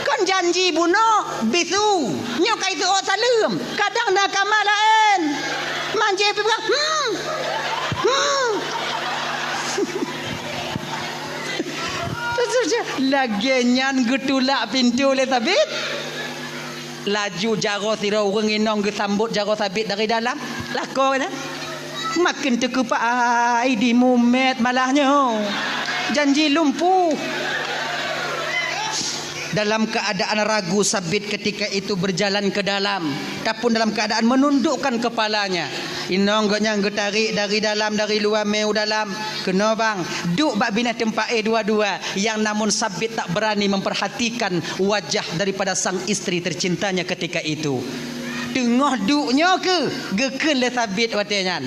Kan janji bunuh bisu nyok itu oh salim kadang nakama lain manje bilang lagenyan getulak pintu oleh sabit laju jaro sira urang inong gesambut jaro sabit dari dalam lako na makin terkepak ai di mumet malahnya janji lumpuh. Dalam keadaan ragu sabit ketika itu berjalan ke dalam, tapi dalam keadaan menundukkan kepalanya. Inong gaknya getarik dari dalam dari luar meu dalam. Kena bang, duk bak bina tempat dua-dua yang namun sabit tak berani memperhatikan wajah daripada sang isteri tercintanya ketika itu. Tengah duknya ke gekel le sabit watenya.